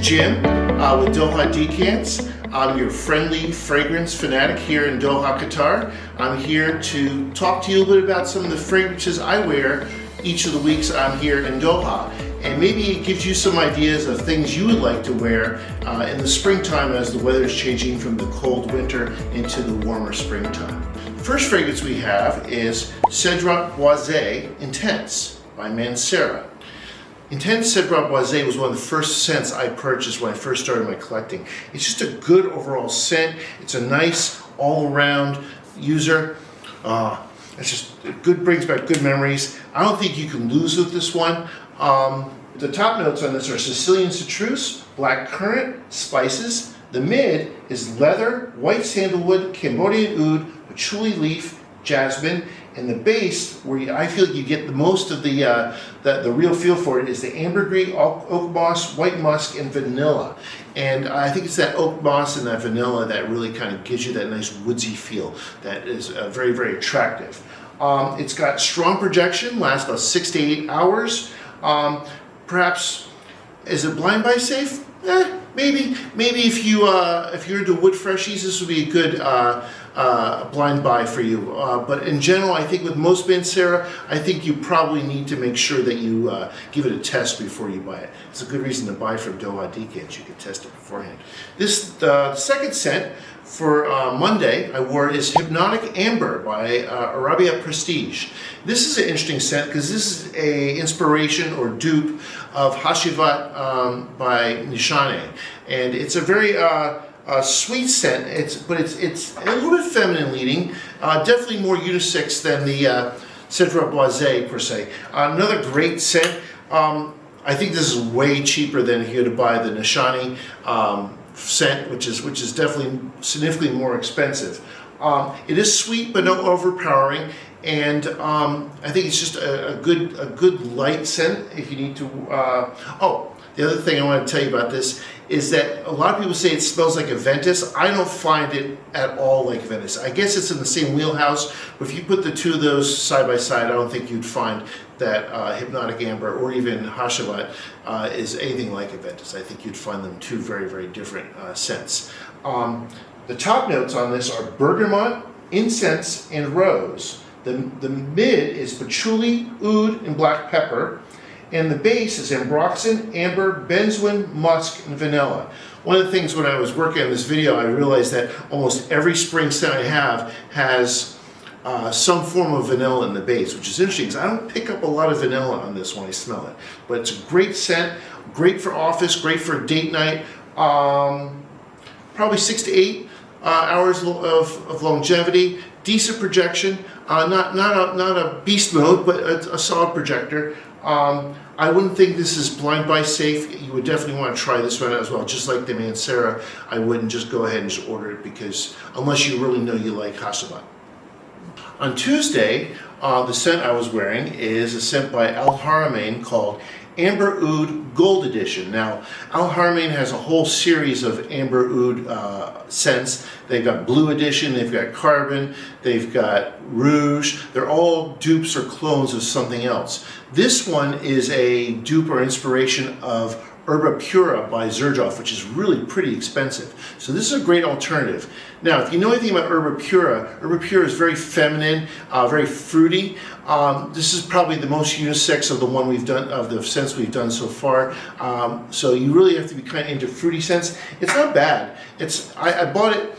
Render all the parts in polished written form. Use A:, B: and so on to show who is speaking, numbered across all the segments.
A: Jim with Dohadecants. I'm your friendly fragrance fanatic here in Doha, Qatar. I'm here to talk to you a little bit about some of the fragrances I wear each of the weeks I'm here in Doha. And maybe it gives you some ideas of things you would like to wear in the springtime as the weather is changing from the cold winter into the warmer springtime. The first fragrance we have is Cedrat Boise Intense by Mancera. Intense Cedrat Boise was one of the first scents I purchased when I first started my collecting. It's just a good overall scent. It's a nice all-around user. It's just good, brings back good memories. I don't think you can lose with this one. The top notes on this are Sicilian citrus, black currant, spices. The mid is leather, white sandalwood, Cambodian oud, patchouli leaf, jasmine. And the base, where I feel you get the most of the real feel for it, is the ambergris, oak moss, white musk, and vanilla. And I think it's that oak moss and that vanilla that really kind of gives you that nice woodsy feel that is very, very attractive. It's got strong projection, lasts about 6 to 8 hours. Perhaps, is it blind buy safe? Maybe if you're into wood freshies, this would be a good blind buy for you. But in general, I think with most Mancera, I think you probably need to make sure that you give it a test before you buy it. It's a good reason to buy from Dohadecants. You can test it beforehand. The second scent for Monday I wore is Hypnotic Amber by Araybiyat Prestige. This is an interesting scent because this is a inspiration or dupe of Hypnotic by Nishane, and it's a very sweet scent. But it's a little bit feminine leading, definitely more unisex than the Cedrat Boise per se. Another great scent. I think this is way cheaper than if you had to buy the Nishane scent, which is definitely significantly more expensive. It is sweet but not overpowering, and I think it's just a good light scent if you need to. The other thing I want to tell you about this is that a lot of people say it smells like a Ventus. I don't find it at all like Ventus. I guess it's in the same wheelhouse, but if you put the two of those side by side, I don't think you'd find that Hypnotic Amber or even Hypnotic is anything like a Ventus. I think you'd find them two very, very different scents. The top notes on this are bergamot, incense, and rose. The mid is patchouli, oud, and black pepper. And the base is ambroxan, amber, benzoin, musk, and vanilla. One of the things when I was working on this video, I realized that almost every spring scent I have has some form of vanilla in the base, which is interesting because I don't pick up a lot of vanilla on this when I smell it. But it's a great scent, great for office, great for a date night. Probably 6 to 8 hours of longevity, decent projection, not a beast mode, but a solid projector. I wouldn't think this is blind buy safe. You would definitely want to try this one as well. Just like the Mancera, I wouldn't just go ahead and just order it because unless you really know you like Hypnotic. On Tuesday, the scent I was wearing is a scent by Haramain called Amber Oud Gold Edition. Now, Haramain has a whole series of Amber Oud scents. They've got Blue Edition, they've got Carbon, they've got Rouge. They're all dupes or clones of something else. This one is a dupe or inspiration of Herba Pura by Cedrat, which is really pretty expensive. So this is a great alternative. Now, if you know anything about Herba Pura is very feminine, very fruity. This is probably the most unisex of the one we've done, of the scents we've done so far. So you really have to be kind of into fruity scents. It's not bad. I bought it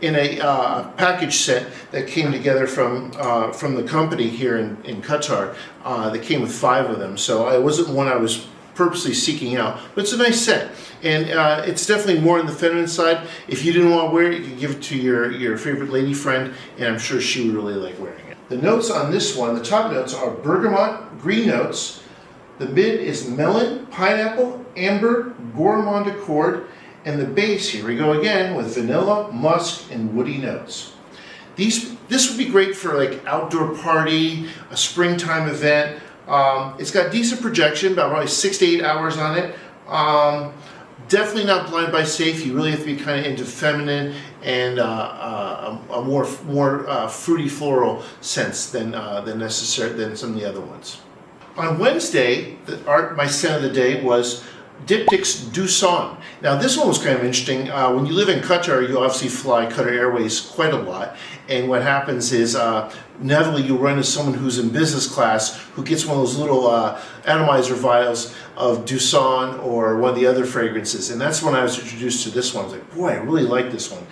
A: in a package set that came together from the company here in Qatar. That came with 5 of them. So it wasn't one I was purposely seeking out, but it's a nice scent, and it's definitely more on the feminine side. If you didn't want to wear it, you can give it to your favorite lady friend, and I'm sure she would really like wearing it. The notes on this one, the top notes are bergamot, green notes. The mid is melon, pineapple, amber, gourmand accord, and the base, here we go again, with vanilla, musk, and woody notes. This would be great for like outdoor party, a springtime event. It's got decent projection, about probably 6 to 8 hours on it. Definitely not blind buy safe. You really have to be kind of into feminine and a more fruity floral scents than some of the other ones. On Wednesday, my scent of the day was Diptyque Do Son. Now this one was kind of interesting. When you live in Qatar, you obviously fly Qatar Airways quite a lot, and what happens is inevitably you run into someone who's in business class who gets one of those little atomizer vials of Do Son or one of the other fragrances, and that's when I was introduced to this one. I was like, boy, I really like this one.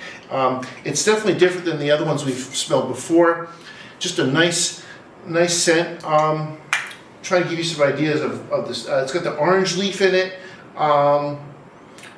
A: It's definitely different than the other ones we've smelled before. Just a nice scent. Trying to give you some ideas of this. It's got the orange leaf in it.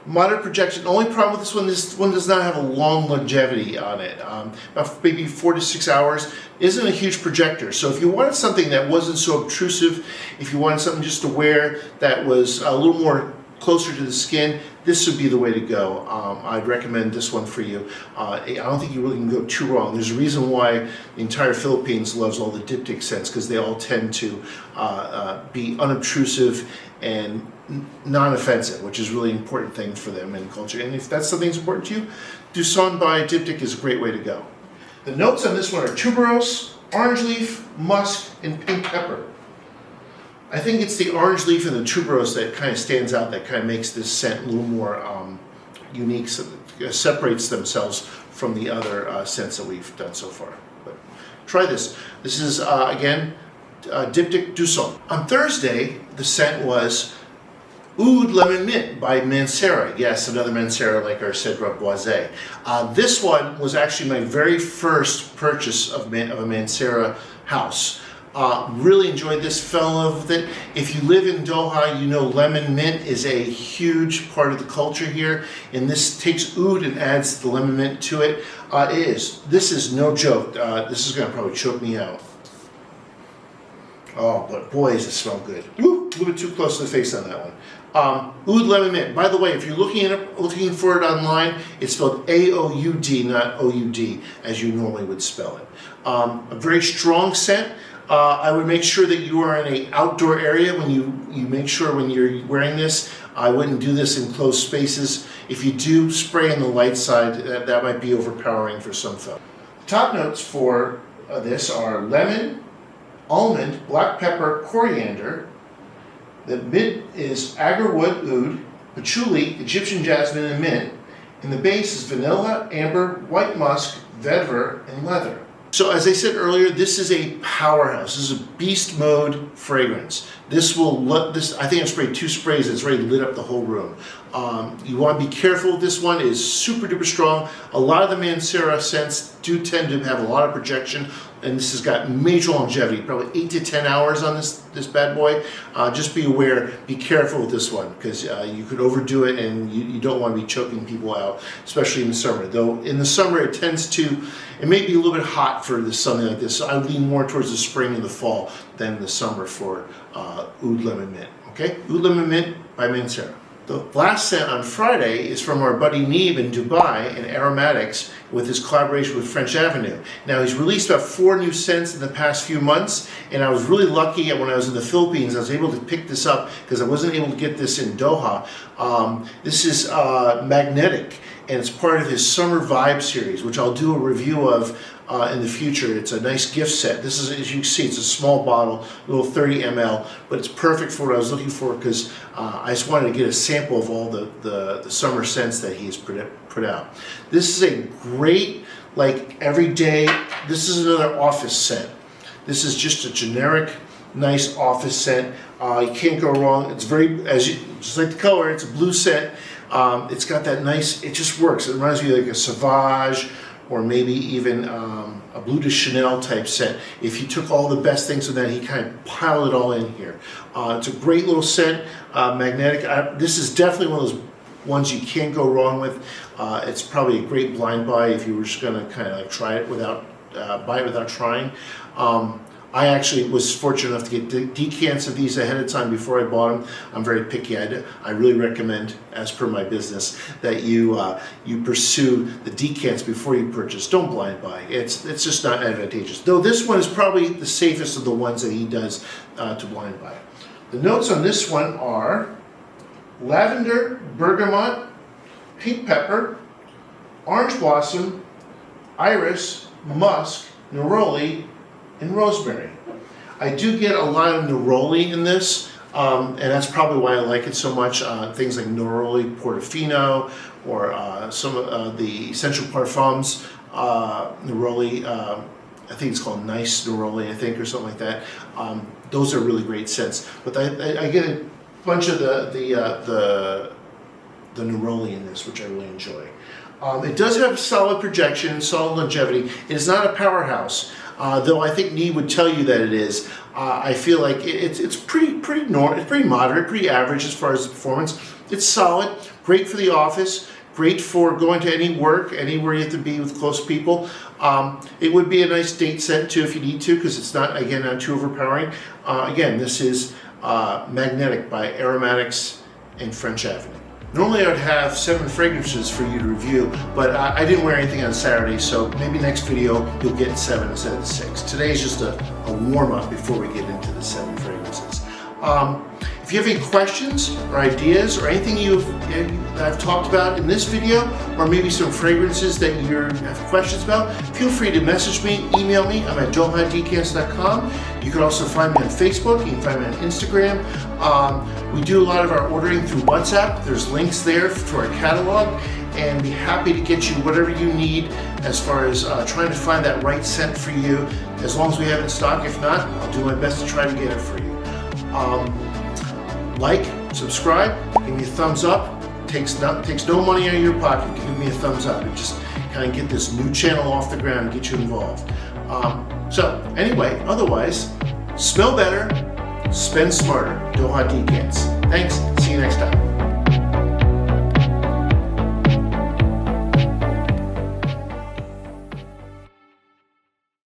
A: Moderate projection. The only problem with this one does not have a long longevity on it. About maybe 4 to 6 hours. Isn't a huge projector. So if you wanted something that wasn't so obtrusive, if you wanted something just to wear that was a little more closer to the skin, this would be the way to go. I'd recommend this one for you. I don't think you really can go too wrong. There's a reason why the entire Philippines loves all the diptyque scents, because they all tend to be unobtrusive and non-offensive, which is a really important thing for them in culture. And if that's something that's important to you, Do Son by Diptyque is a great way to go. The notes on this one are tuberose, orange leaf, musk, and pink pepper. I think it's the orange leaf and the tuberose that kind of stands out, that kind of makes this scent a little more unique, so it separates themselves from the other scents that we've done so far. But try this. This is, again, Diptyque Do Son. On Thursday, the scent was Oud Lemon Mint by Mancera. Yes, another Mancera like our Cedrat Boise. This one was actually my very first purchase of a Mancera house. Really enjoyed this, fell in love with it. If you live in Doha, you know lemon mint is a huge part of the culture here, and this takes oud and adds the lemon mint to it. This is no joke. This is going to probably choke me out. Oh, but boy, does it smell good. Woo, a little bit too close to the face on that one. Oud Lemon Mint. By the way, if you're looking for it online, it's spelled A-O-U-D, not O-U-D, as you normally would spell it. A very strong scent. I would make sure that you are in an outdoor area when you make sure when you're wearing this. I wouldn't do this in closed spaces. If you do spray on the light side, that might be overpowering for some folks. The top notes for this are lemon, almond, black pepper, coriander. The mid is agarwood, oud, patchouli, Egyptian jasmine, and mint. And the base is vanilla, amber, white musk, vetiver, and leather. So as I said earlier, this is a powerhouse. This is a beast mode fragrance. This will I think I've sprayed 2 sprays. It's already lit up the whole room. You want to be careful. This one is super duper strong. A lot of the Mancera scents do tend to have a lot of projection, and this has got major longevity, probably 8 to 10 hours on this bad boy. Just be aware, be careful with this one, because you could overdo it and you don't want to be choking people out, especially in the summer. Though in the summer it may be a little bit hot for something like this, so I lean more towards the spring and the fall than the summer for Oud Lemon Mint. Okay, Oud Lemon Mint by Mancera. The last scent on Friday is from our buddy Neeb in Dubai in Aromatix with his collaboration with French Avenue. Now he's released about 4 new scents in the past few months, and I was really lucky when I was in the Philippines. I was able to pick this up because I wasn't able to get this in Doha. This is Magnetiq, and it's part of his Summer Vibe series, which I'll do a review of in the future. It's a nice gift set. This is, as you can see, it's a small bottle, a little 30 ml, but it's perfect for what I was looking for, because I just wanted to get a sample of all the summer scents that he's put out. This is a great, like, everyday, this is another office scent. This is just a generic, nice office scent. You can't go wrong. It's just like the color, it's a blue scent. It's got that nice, it just works. It reminds me of like a Sauvage, or maybe even a Bleu de Chanel type scent. If you took all the best things of that, he kind of piled it all in here. It's a great little scent, Magnetiq. This is definitely one of those ones you can't go wrong with. It's probably a great blind buy if you were just gonna kind of like try it buy it without trying. I actually was fortunate enough to get decants of these ahead of time before I bought them. I'm very picky. I really recommend, as per my business, that you pursue the decants before you purchase. Don't blind buy. It's just not advantageous. Though this one is probably the safest of the ones that he does to blind buy. The notes on this one are lavender, bergamot, pink pepper, orange blossom, iris, musk, neroli, and rosemary. I do get a lot of neroli in this. And that's probably why I like it so much. Things like Neroli Portofino or some of the Essential Parfums, Neroli, I think it's called Nice Neroli, I think, or something like that. Those are really great scents. But I get a bunch of the Neroli in this, which I really enjoy. It does have solid projection, solid longevity. It is not a powerhouse, though I think Nee would tell you that it is. I feel like it's pretty moderate, pretty average as far as the performance. It's solid, great for the office, great for going to any work, anywhere you have to be with close people. It would be a nice date scent too if you need to, because it's not, again, not too overpowering. Again, this is Magnetiq by Aromatix and French Avenue. Normally I would have 7 fragrances for you to review, but I didn't wear anything on Saturday, so maybe next video you'll get 7 instead of 6. Today is just a warm-up before we get into the 7 fragrances. If you have any questions or ideas or anything I've talked about in this video, or maybe some fragrances that you have questions about, feel free to message me, email me. I'm at dohadecants.com. You can also find me on Facebook. You can find me on Instagram. We do a lot of our ordering through WhatsApp. There's links there to our catalog, and be happy to get you whatever you need as far as trying to find that right scent for you, as long as we have it in stock. If not, I'll do my best to try to get it for you. Like, subscribe, give me a thumbs up. Takes no money out of your pocket. Give me a thumbs up and just kind of get this new channel off the ground and get you involved. So anyway, otherwise, smell better, spend smarter. Doha Decants. Thanks. See you next time.